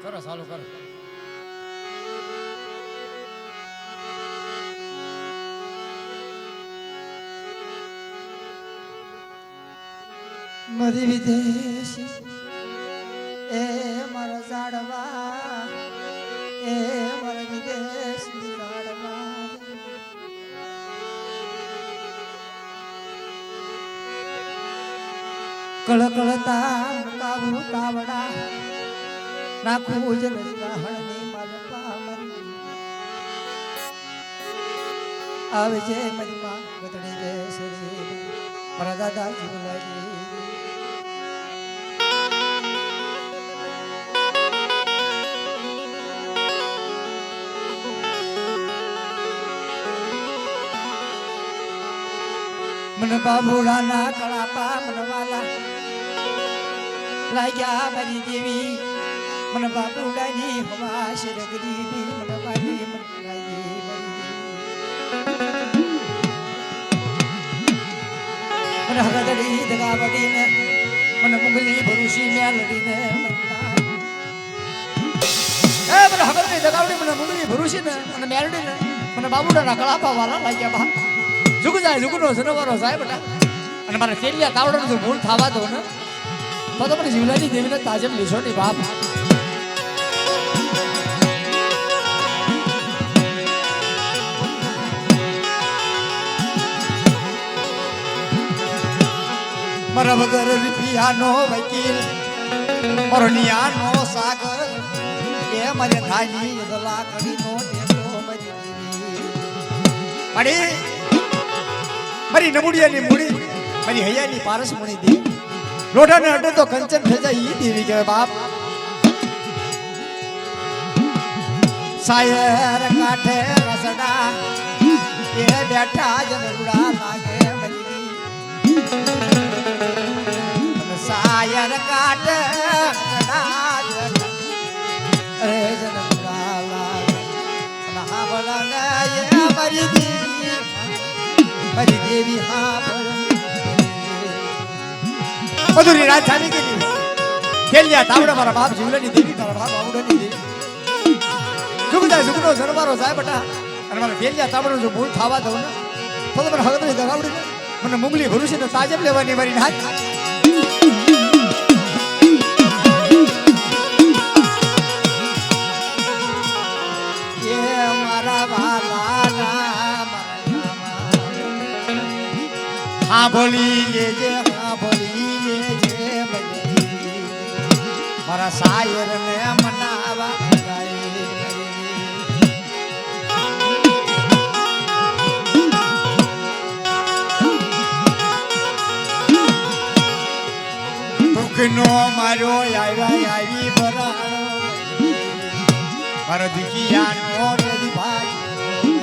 કરો ચાલુ કરો. મરી વિદેશ એ મારા ઝાડવા એ મારા વિદેશ ઝાડવા કળકળતા કાબુ કાવડા નાખું જલડી ગાહણની માલપા મરી આવે છે મારી માં ગતડી દેશે મારા દાદા જીવલાજી मन बाबूड़ा कड़ापा मनवाला लाग्या मारी देवी मन बाबूड़ा ની હવા શર ગરીબી મનવાલી મન લાગી મન હગદડી દગાવડી ને મન મુગલી ભરુસી મેલડી ને એ મન હગદડી દગાવડી મન મુગલી ભરુસી ને મન મેલડી ને મન બાબૂડા કળાપા વાલા લાગ્યા બા ઝુક જાય ઝુકનો જનવારો સાહેબ બેટા અને મારા કેલિયા તાવડાનું જો ભૂલ થવા દો ને તો મને જીવલાની દેવીને તાજમ લીશો ની બાપ મારા વગર રૂપિયાનો વકીલ મારો નિયાનો સાગર એ મને થાલી લાકડીનો ટેકો મરી અરે મારી નમુડિયાની મૂડી મારી હૈયાની પારસ મુણી દે લોઢાને અડે તો કંચન થઈ જાય ઈ દેવી કહેવાય બાપ સાયર કાઠે રસડા એ બેઠા જનરુડા લાગે મરી સાયર કાઠે રસડા અરે જનરુડા લાગે ના બોલાને એ મરી દેવી મારી દેવી હા મધુરી રાજધાની ગઈ ખેલ્યા તાવડા મારા બાપ જીવલાની દેવી મારા બાપ બાબુડાની દેવી ઝુક જાય ઝુકનો સરવારો જાય બટા અને મારા ખેલ્યા તાવડાનું જો ભૂલ થવા દઉં ને તો મને હગદરી દગાવડી મને મુંગલી ભરુસી ને તાજબ લેવાની મારી નાચ એ મારા વાલા હા બોલી લેજે હા બોલી લેજે મારા શાયર ને મનાવા દુઃખનો મારો આવી બરાણો મારો દીકિયાનો ભાઈ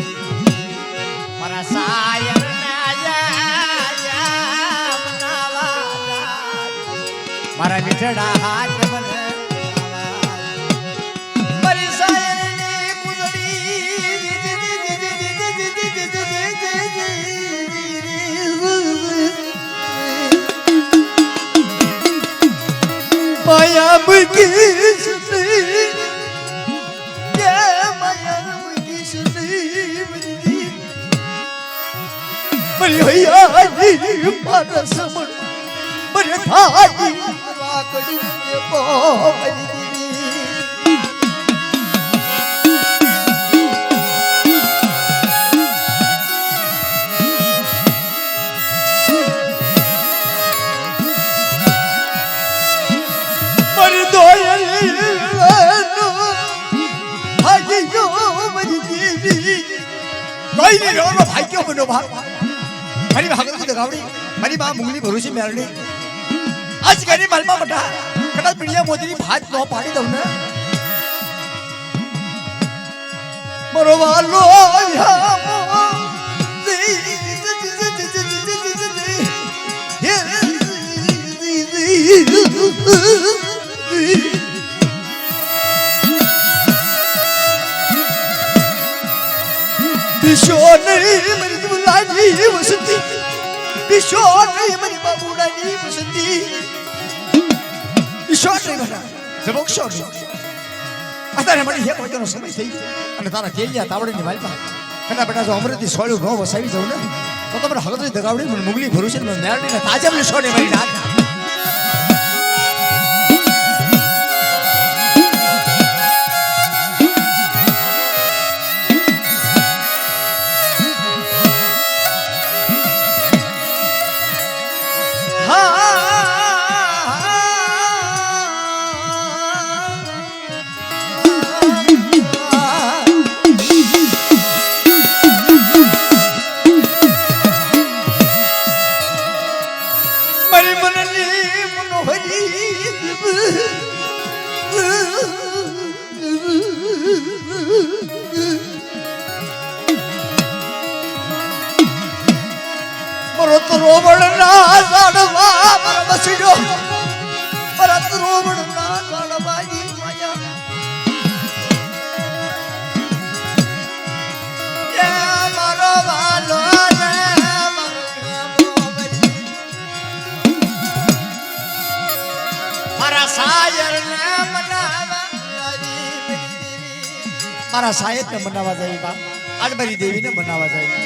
મારા શાયર મારા વિઠડા હાથ મને મારી સાયરની કુદડી માયા મુકી સુની કે માયા મુકી સુની મારી હૈયાની પારસ મન મરે થાજી લાકડી ને પોરી મર દોયલ નો હાજી જો મરી દેવી કોઈ ની રોનો ભાઈ ક્યો બનો ભાગ મારી હગદરી દગાવડી મારી માં મુંગલી ભરુસી મેરડી आज करी मलमा बटा कदा पिड़िया मोदी भात नो पाड़ी दઉં ને मरवालो या बिशो नहीं मेरी बुलानी वसंती बिशो नहीं मेरी बाबूडानी वसंती बिशो नहीं बना जबक शो અત્યારે મળી એક વાગ્યાનો સમય થઈ ગયો અને તારા કેલિયા તાવડીની માલપા કડા બેટા જો અમૃતથી સોળ્યું ન વસાવી જવું ને તો તમારે હગદરી દગાવડી મને મુગલી ભરૂચી મને નેરડીને તાજમની સોડે મારી નાખ મારા સાહેબ ને મનાવા જાય બાપ આજ મારી દેવી ને મનાવા જાય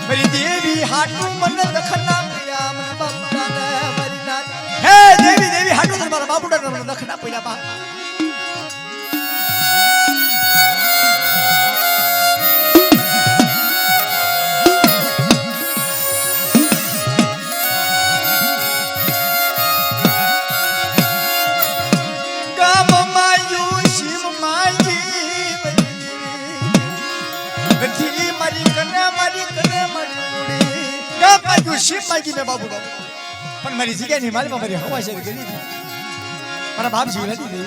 મારી દેવી હાટુ મને દખના પડ્યા મને બાપુડા મારી નાથ હે દેવી દેવી હાટુ મારા બાપુડા મને દખના પડ્યા બાપ શિવ માગી મેં બાબુ પણ મારી જગ્યાની માલમાં મારી હવા શેર કરી મારા બાપજી નથી દે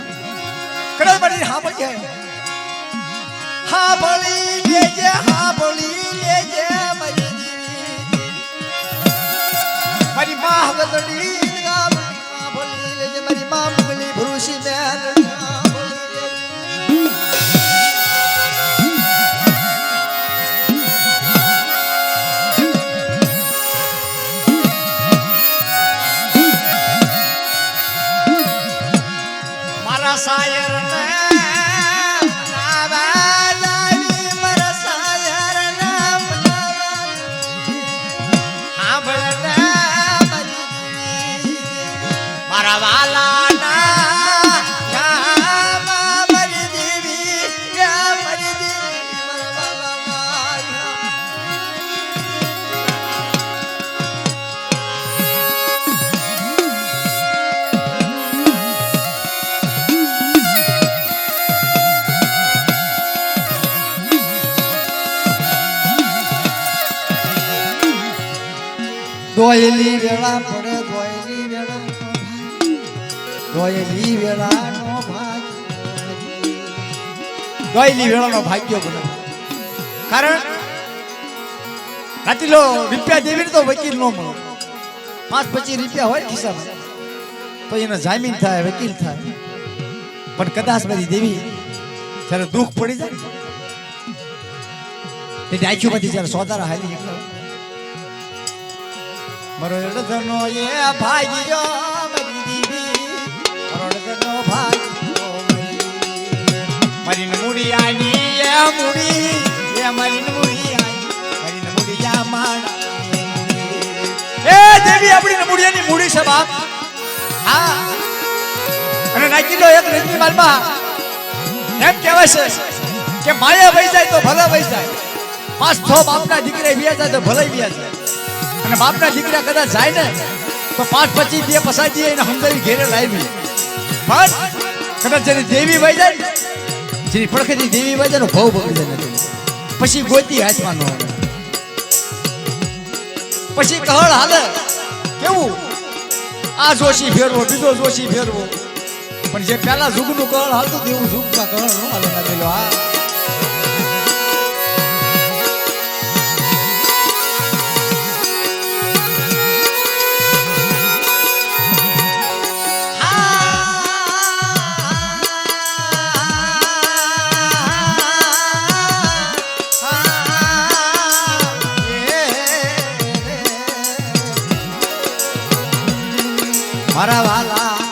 કદાચ મારી હા પડી લેજે મારી મારી મા હગદડી ભોલી લેજે મારી મા મુગલી ભરૂચી મેલ સાયર ને મનાવા જાવી મારા સાયર ને હા ભળના મારા વાલા ના મારી દેવી મારી દેવી મારા વાલા દોયલી વેળા પડે દોયલી વેળાનો ભાગ્ય બને કારણ રાતીલો રૂપિયા દેવી તો વકીલ ન મળે 5-25 રૂપિયા હોય ખિસ્સામાં તો એનો જામીન થાય વકીલ થાય પણ કદાચ બધી દેવી જ્યારે દુઃખ પડી જાય તે ડાયચુમાંથી જ્યારે સોદારા હાલી નીકળે મરડનો એ ભાગ્યો મારી દેવી મરડનો ભાગ્યો મારી મુડી આની એ મુડી એ મારી મુડી આની મારી મુડી આ માણા એ દેવી આપણી મુડીની મુડી છે બાપ હા અને નાખી લો એક રેતી માલમાં એમ કહેવાય છે કે માયા વઈ જાય તો ભલે વઈ જાય 5-6 બાપના દીકરે વિયા જાય તો ભલે વિયા જાય અને બાપના દીકરા કદાચ જાય ને તો 5-25 બે પસાઈ એને સમજાવી ઘેરે લાવી પણ કદાચ જેની દેવી વઈ જાય જેની પડખેથી દેવી વઈ જાય ભાવ બગડી જાય પછી ગોતી હાથમાં ન આવે પછી કહળ હાલે કેવું આ જોશી ફેરવો બીજો જોશી ફેરવો પણ જે પેલા જુગનું કહળ હાલતું તેવું જુગના કહળ ન હાલે ના પેલો હા મારા વાલા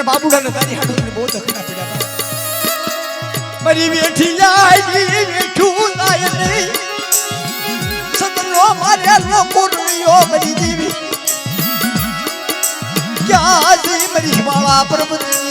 બાબુડા ને તારી હાડો ને બહુ દખના પડ્યા મારી બેઠી લાઈ બેઠું લાય નહીં સદનો મારે લોકો રૂયો મારી દેવી ક્યાં જઈ મારી માળા પ્રભુની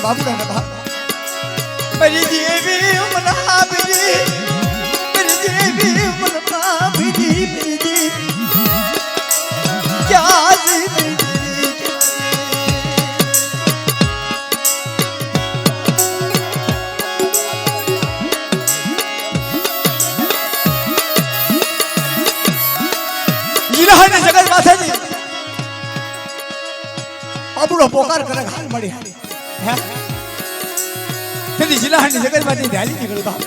બાબુડા ને બાપ મારી દેવી મના બીજી મારી દેવી મના બીજી મારી દેવી ક્યાં જઈ મારી દેવી જીરાને જગત માથેજી બાબુડો પોકાર કરે હાલ મળી હે તેની જિલ્લાની જગતમાંથી ધાલી નીકળી બાપ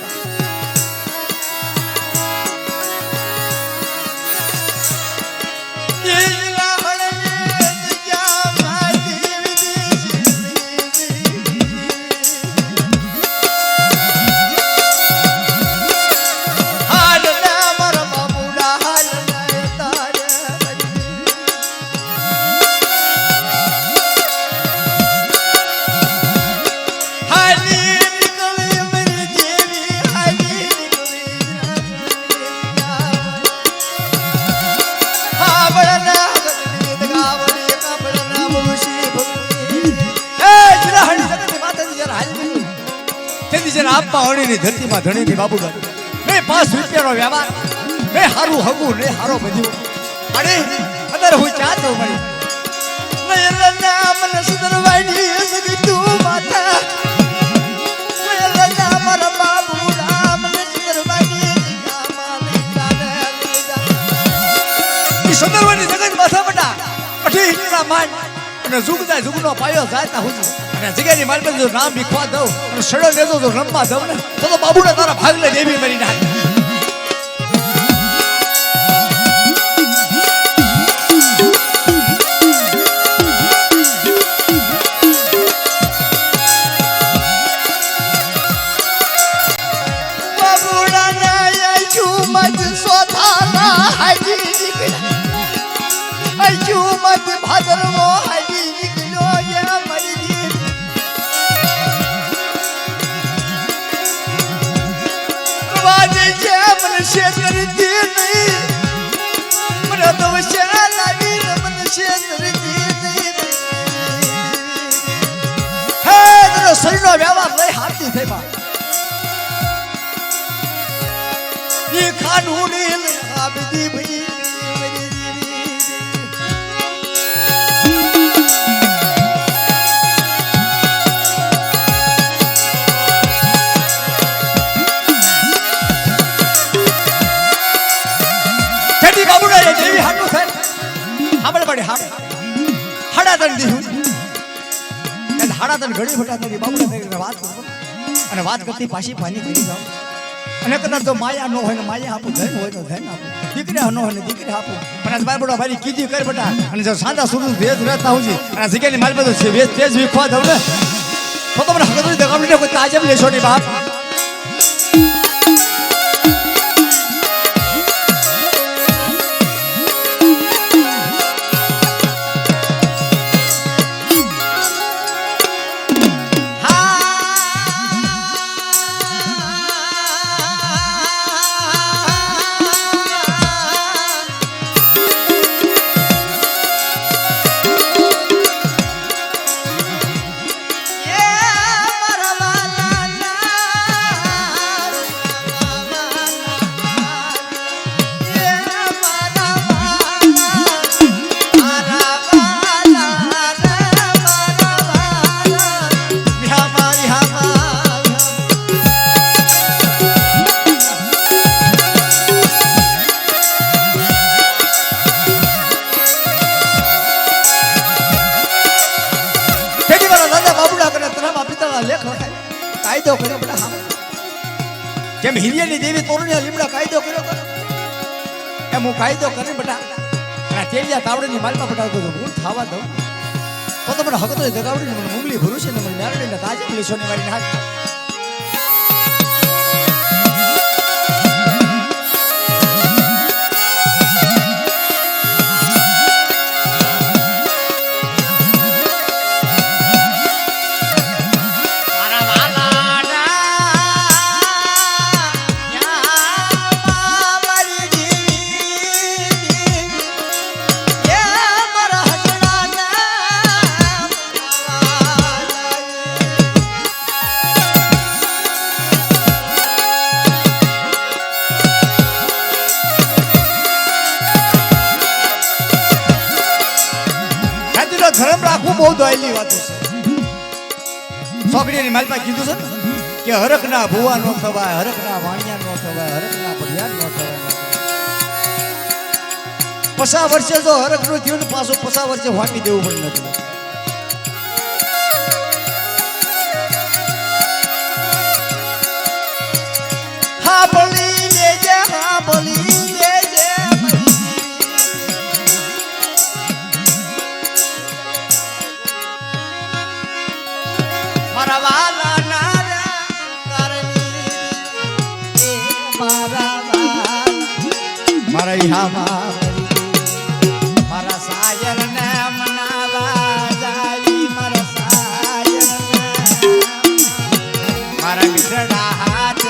ધરતીમાં ધણીની બાબુડા મેં 5 રૂપિયાનો વ્યવહાર મેં હારું હગું ને હારો બધું અરે અંદર હું ચાતો મળી નયરના મન સુધરવાની સગી તું માતા નયરના મારા બાબુડા મન સુધરવાની ઈ સુધરવાની જગત માથા બટા અઠી ના માન અને જુગ જાય જુગનો પાયો જાતા હું અને જગ્યાની માલમાં જો નામ ભીખવા દઉં અને સડો લેતો તો રમવા દઉં ને તો બાબુડા તારા ભાગલે દેવી મરી નાખ બાબુડા ના આયુ મત સોથાના હાજી નીકળ્યા આયુ મત ભાદરવો હાજી નીકળ્યો યા મરી शेर दी नहीं मरा तो शेर लागी मन शेर दी नहीं है तो सरीनो व्यवहार लई हाथी थे बा ये कानूनी आबदी भई मेरी देवी હાબળ પડે હાડા તન દીધું એટલે હાડા તન ઘડી ફટા કરી બાબુને વાત કરો અને વાત કરતી પાછી પાણી કરી જાઓ અને કદાચ તો માયા ન હોય ને માયા આપું ધન હોય તો ધન આપું દીકરી ન હોય ને દીકરી આપું પણ આ બાર ભાઈ કીધી કર બટા અને જો સાદા સુરત ભેજ રહેતા હું અને જગ્યાની માલ બધું છે ભેજ તેજ વિખવા દઉં ને તો તમને હકત દગાવડી કોઈ તાજબ લેશો નહીં બાપ કાયદો કર્યો બેટા જેમ હિરિયાની દેવી તોરણીયા લીમડા કાયદો કર્યો એમ હું કાયદો કરી બેટા અને તેલિયા તાવડીની માલમાં પટાવતો તો હું થાવા દઉં તો મને હકતો જગાવડીને મને મુંગલી ભરું છે ને મને નારડીને તાજે લેશોની વાળીને હાથ ધર્મ રાખવું બહુ દોયલી વાતો છે સોગડીની માલમાં કીધું છે કે હરક ના ભુવા નો થવાય હરક ના વાણિયા નો થવાય હરક ના ભડિયાર નો થવાય 50 વર્ષે જો હરક નું થયું ને પાછું 50 વર્ષે વાંકી દેવું પણ નથી હા બોલી લેજે હા બોલી લેજે મારા વાલા નારા કરણી એ મારા વાલા મારા ઈહામાં મારા સાયર ને મનાવા જાવી મારા સાયર મારા મિત્રડા હાથ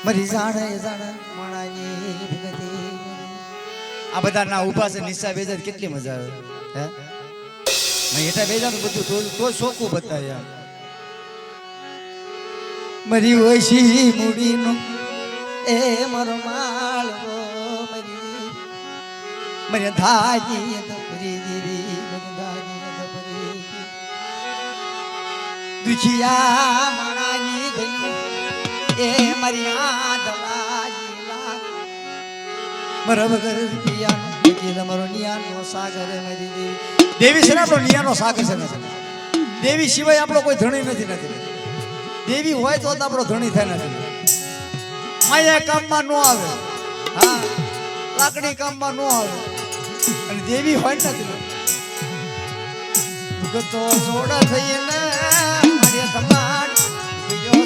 મરી જાણે જાણે મણાની ભગતી આ બધા ના ઉભા છે નિશા બેજા કેટલી મજા આવે હે મેં એટા બેજા બધું તો શોકું બતાવ્યા મરી ઓછી મૂડીનો એ મારો માળવો મરી મને ધાજી દપરી દેવી મને ધાજી દપરી દુખિયા માણાની ધની એ મારી આદલાજી લાગ મારા વગર રૂપિયા મારો નિયાનો સાગર મારી દેવી દેવી છે ને આપણો નિયાનો સાગર છે દેવી સિવાય આપણો કોઈ ધણી નથી દેવી હોય તો આપણો ધણી થાય નથી માયા કામમાં ન આવે હા લાકડી કામમાં ન આવે અને દેવી હોય નથી તો સોડા થઈ ને મારે સમાન બીજો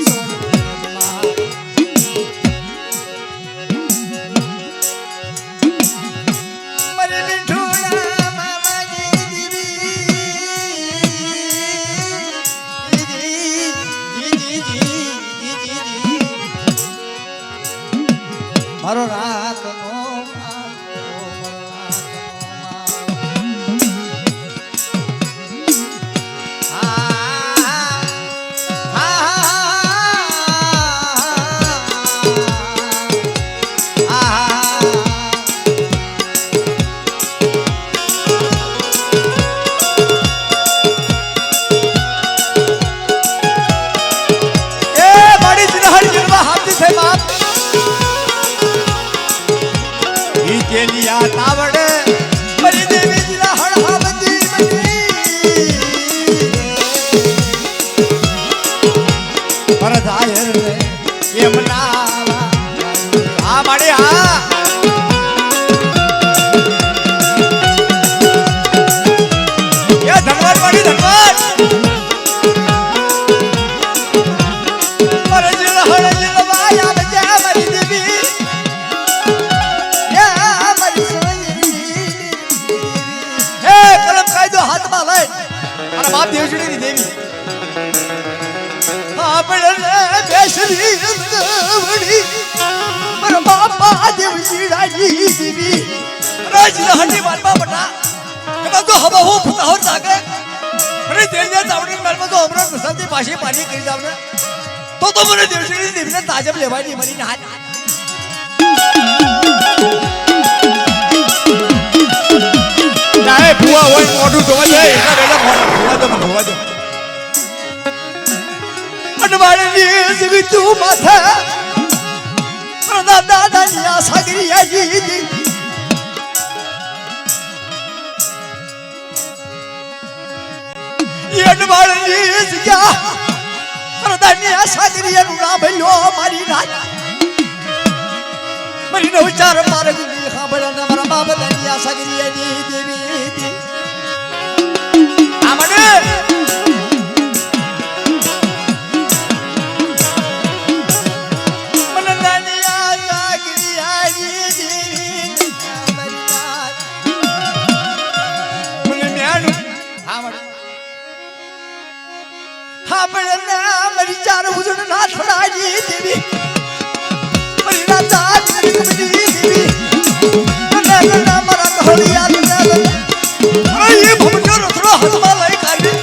મારો રાત નો કેલિયા તાવડે મારી દેવી જીલા હળહાવતી મની પરધાયર રે એમ નાવા આ માડી આ એ ધનવાદ માડી ધનવાદ મારે જીલા હળ જીલા વાયા બજા મારી દેવી હાથમાં લઈ અને બાપ દેવજીની દેવી આપણે બેસરી અંગવડી મારા બાપા દેવજી રાજી દેવી રાજલહની વાલમાં બટા એમાં તો હવા હો ફતાહર લાગે અરે તેજે તાવડી માલમાં તો અમૃત પ્રસાદની પાછી પાણી કરી જાવને તો મને દેવજીની દેવીને તાજબ લેવાની મરીને હાથ ચાહે ભુવા હોય મોઢું ધોવા જાય એટલા વેલા ભુવા દો અનવાળી જીવી તું માથા પ્રદા દાદાની આ સાગરી આજી અનવાળી જગ્યા પ્રદાની આ સાગરી નું નામ લ્યો મારી રાત મારી નો વિચાર મારે ગુલી ખાબડા મારા બાપ દાની આ સાગરી આજી દેવી આમડે મારી ચાર ઉજણ ના છોડાજી દેવી મારી ના ચાર દેવી મારા ઘોડિયા એ ભમજો રથડો હાથમાં લઈ કાઢી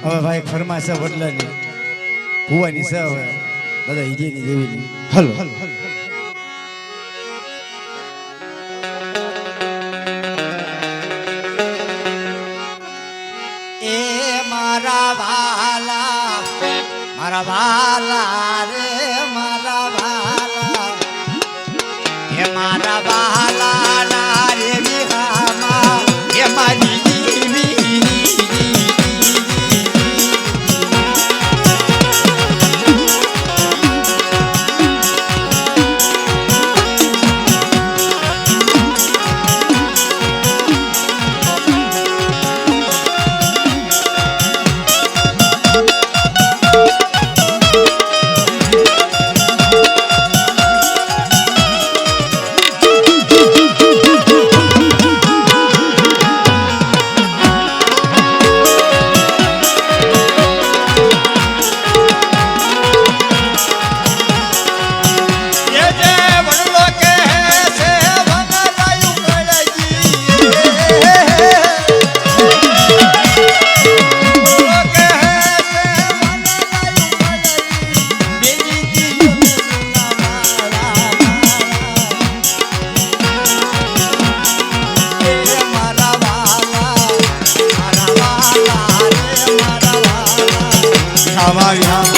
હવે ભાઈ ફરમાશે બદલાની કુવાની છે હવે દાદા હિજેની દેવીની હલો એ મારા ભાલા રે મારા ભાલા એ મારા ભાલા ના રે વિહામા એ મારી हमारे यहाँ